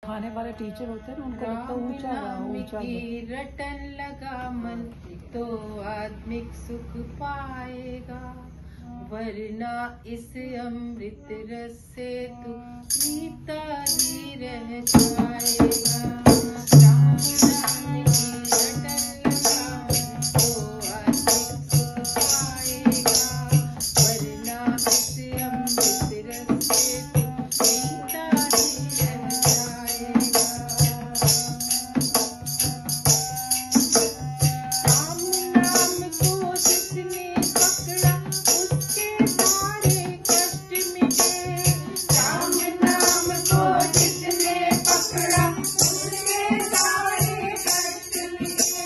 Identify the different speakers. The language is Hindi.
Speaker 1: सिखाने वाले टीचर होते हैं ना, उनको लगता है ऊंचा
Speaker 2: नाम
Speaker 1: ऊंचा
Speaker 2: की रटन लगा मन तो आत्मिक सुख पाएगा, वरना इस अमृत रस से तू पीता ही रह जाएगा। राम नाम की रटन लगा मन तो आत्मिक सुख पाएगा, वरना इस अमृत रस से तू पीता ही रह जाएगा। राम नाम को जिसने पकड़ा उसके सारे कष्ट मिटे। राम नाम को जिसने पकड़ा उसके सारे कष्ट मिटे।